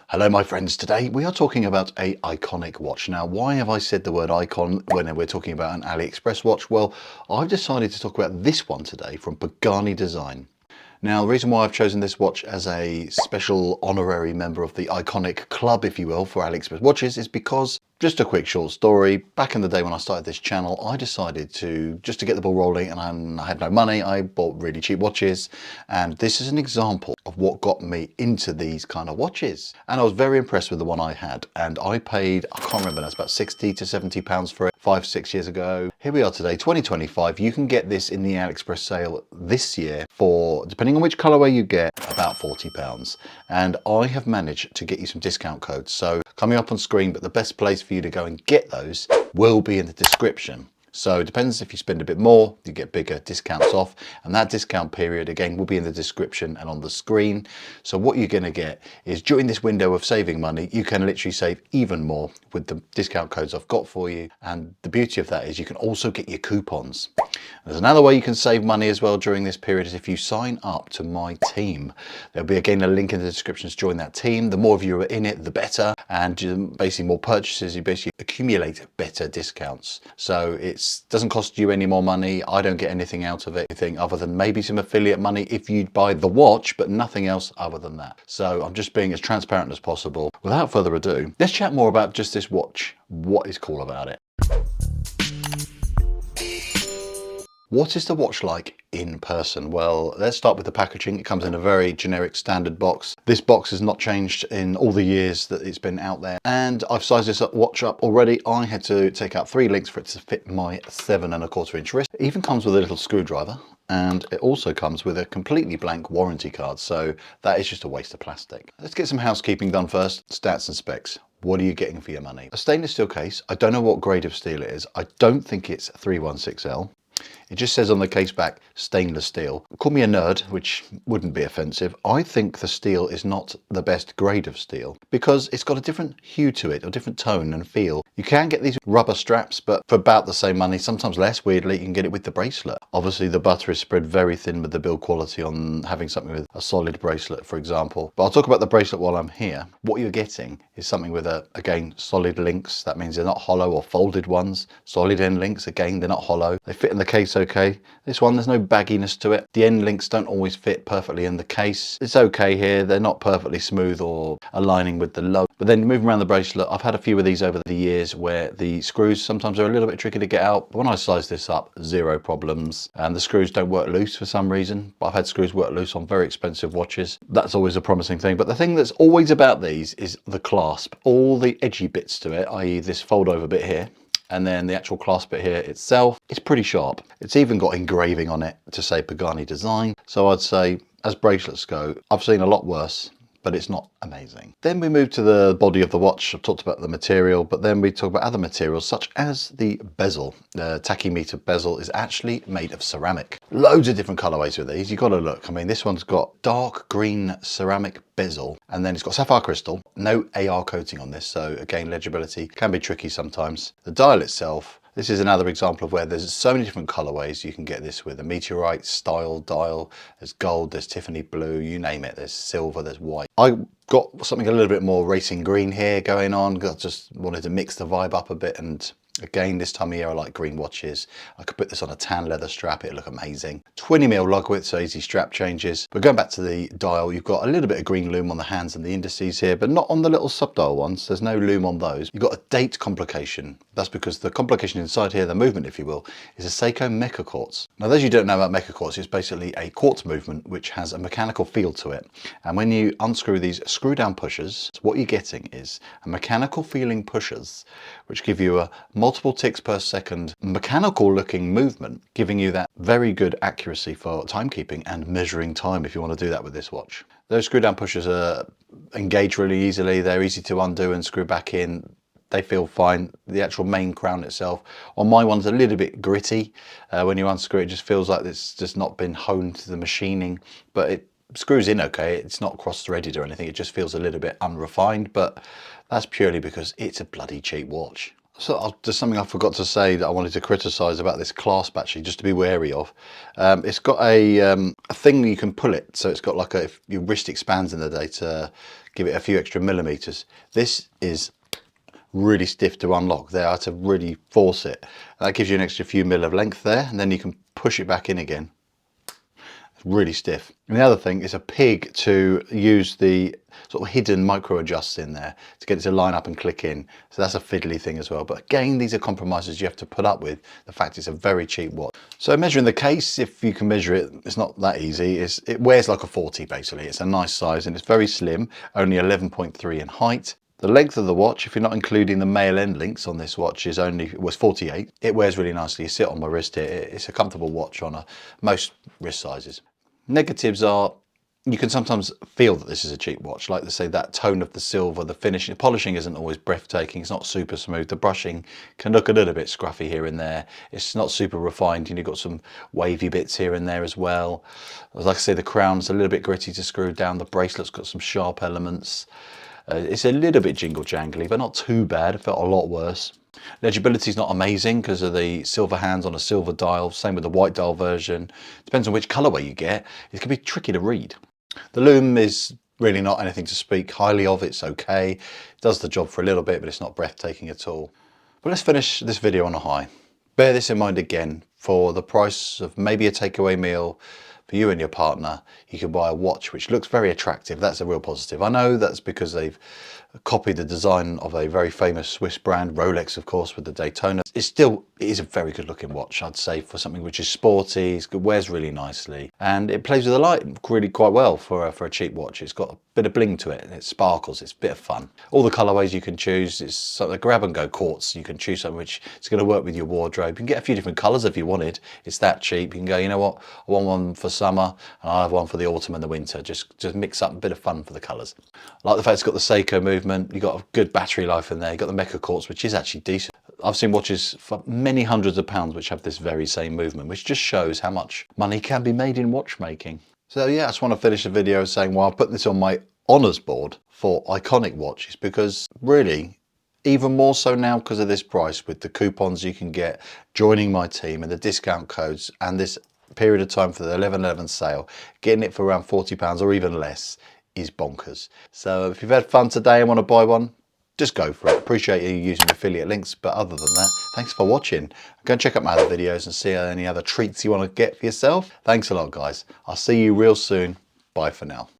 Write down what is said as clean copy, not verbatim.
Hello my friends, today we are talking about a iconic watch. Now why have I said the word icon when we're talking about an AliExpress watch? Well, I've decided to talk about this one today from Pagani Design. Now the reason why I've chosen this watch as a special honorary member of the iconic club, if you will, for AliExpress watches is because, just a quick short story, back in the day when I started this channel, I decided just to get the ball rolling, and I had no money. I bought really cheap watches, and this is an example of what got me into these kind of watches. And I was very impressed with the one I had, and I paid, I can't remember, that's about 60 to 70 pounds for it 5-6 years ago. Here we are today, 2025. You can get this in the AliExpress sale this year for, depending on which colorway you get, about 40 pounds. And I have managed to get you some discount codes. So coming up on screen, but the best place for you to go and get those will be in the description. So it depends, if you spend a bit more, you get bigger discounts off, and that discount period again will be in the description and on the screen. So what you're going to get is, during this window of saving money, you can literally save even more with the discount codes I've got for you. And the beauty of that is you can also get your coupons. There's another way you can save money as well during this period, is if you sign up to my team. There'll be again a link in the description to join that team. The more of you are in it, the better, and basically more purchases, you basically accumulate better discounts. So it doesn't cost you any more money. I don't get anything out of it, anything other than maybe some affiliate money if you buy the watch, but nothing else other than that. So I'm just being as transparent as possible. Without further ado, let's chat more about just this watch. What is cool about it? What is the watch like in person? Well, let's start with the packaging. It comes in a very generic standard box. This box has not changed in all the years that it's been out there. And I've sized this watch up already. I had to take out 3 links for it to fit my 7¼ inch wrist. It even comes with a little screwdriver, and it also comes with a completely blank warranty card. So that is just a waste of plastic. Let's get some housekeeping done first. Stats and specs. What are you getting for your money? A stainless steel case. I don't know what grade of steel it is. I don't think it's 316L. It just says on the case back, stainless steel. Call me a nerd, which wouldn't be offensive. I think the steel is not the best grade of steel because it's got a different hue to it, or different tone and feel. You can get these rubber straps, but for about the same money, sometimes less, weirdly, you can get it with the bracelet. Obviously the butter is spread very thin with the build quality on having something with a solid bracelet, for example. But I'll talk about the bracelet while I'm here. What you're getting is something with again, solid links. That means they're not hollow or folded ones. Solid end links, again, they're not hollow. They fit in the case okay. This one, there's no bagginess to it. The end links don't always fit perfectly in the case. It's okay here. They're not perfectly smooth or aligning with the logo. But then moving around the bracelet, I've had a few of these over the years where the screws sometimes are a little bit tricky to get out. But when I size this up, zero problems. And the screws don't work loose for some reason. But I've had screws work loose on very expensive watches. That's always a promising thing. But the thing that's always about these is the clasp. All the edgy bits to it, i.e. this fold over bit here, and then the actual clasp bit here itself, it's pretty sharp. It's even got engraving on it to say Pagani Design. So I'd say, as bracelets go, I've seen a lot worse, but it's not amazing. Then we move to the body of the watch. I've talked about the material, but then we talk about other materials such as the bezel. The tachymeter bezel is actually made of ceramic. Loads of different colorways with these. You've got to look. I mean, this one's got dark green ceramic bezel, and then it's got sapphire crystal. No AR coating on this, so again, legibility can be tricky sometimes. The dial itself, this is another example of where there's so many different colorways. You can get this with a meteorite style dial. There's gold, there's Tiffany blue, you name it. There's silver, there's white. I got something a little bit more racing green here going on. I just wanted to mix the vibe up a bit, and again, this time of year I like green watches. I could put this on a tan leather strap, it'd look amazing. 20mm lug width, so easy strap changes. But going back to the dial, you've got a little bit of green lume on the hands and the indices here, but not on the little subdial ones. There's no lume on those. You've got a date complication. That's because the complication inside here, the movement if you will, is a Seiko Mecha Quartz. Now those you don't know about Mecha Quartz, it's basically a quartz movement which has a mechanical feel to it. And when you unscrew these screw down pushers, what you're getting is a mechanical feeling pushers which give you a multiple ticks per second mechanical looking movement, giving you that very good accuracy for timekeeping and measuring time if you want to do that with this watch. Those screw down pushers are engaged really easily. They're easy to undo and screw back in. They feel fine. The actual main crown itself on my one's a little bit gritty. When you unscrew it, it just feels like it's just not been honed to the machining, but it screws in okay. It's not cross-threaded or anything. It just feels a little bit unrefined, but that's purely because it's a bloody cheap watch. So just something I forgot to say that I wanted to criticise about this clasp, actually, just to be wary of. It's got a thing you can pull it, so it's got like if your wrist expands in the day to give it a few extra millimeters. This is really stiff to unlock. There, I had to really force it. That gives you an extra few mil of length there, and then you can push it back in again. It's really stiff. And the other thing is a pig to use the sort of hidden micro adjusts in there to get it to line up and click in. So that's a fiddly thing as well. But again, these are compromises you have to put up with. The fact it's a very cheap watch. So measuring the case, if you can measure it, it's not that easy. It wears like a 40 basically. It's a nice size and it's very slim, only 11.3 in height. The length of the watch, if you're not including the male end links on this watch, was 48. It wears really nicely. You sit on my wrist here. It's a comfortable watch on most wrist sizes. Negatives are, you can sometimes feel that this is a cheap watch. Like they say, that tone of the silver, the finishing, the polishing isn't always breathtaking. It's not super smooth. The brushing can look a little bit scruffy here and there. It's not super refined. You've got some wavy bits here and there as well. Like I say, the crown's a little bit gritty to screw down. The bracelet's got some sharp elements. It's a little bit jingle jangly, but not too bad. It felt a lot worse. Legibility is not amazing because of the silver hands on a silver dial. Same with the white dial version. Depends on which colorway you get. It can be tricky to read. The lume is really not anything to speak highly of. It's okay. It does the job for a little bit, but it's not breathtaking at all. But let's finish this video on a high. Bear this in mind again. For the price of maybe a takeaway meal for you and your partner, you can buy a watch which looks very attractive. That's a real positive. I know that's because they've copied the design of a very famous Swiss brand, Rolex of course, with the Daytona. It is a very good looking watch, I'd say, for something which is sporty. It wears really nicely and it plays with the light really quite well for a cheap watch. It's got a bit of bling to it, it sparkles, it's a bit of fun. All the colorways you can choose, it's sort of grab and go quartz. You can choose something which is going to work with your wardrobe. You can get a few different colors if you wanted. It's that cheap. You can go, you know what, I want one for summer and I'll have one for the autumn and the winter. Just mix up a bit of fun for the colors. I like the fact it's got the Seiko movement. You've got a good battery life in there. You've got the Mecha Quartz, which is actually decent. I've seen watches for many hundreds of pounds which have this very same movement, which just shows how much money can be made in watchmaking. So yeah, I just want to finish the video saying, well, I'll put this on my honours board for iconic watches, because really, even more so now because of this price, with the coupons you can get joining my team and the discount codes and this period of time for the 11/11 sale, getting it for around £40 or even less is bonkers. So if you've had fun today and want to buy one, just go for it. Appreciate you using affiliate links, but other than that, thanks for watching. Go and check out my other videos and see any other treats you want to get for yourself. Thanks a lot, guys. I'll see you real soon. Bye for now.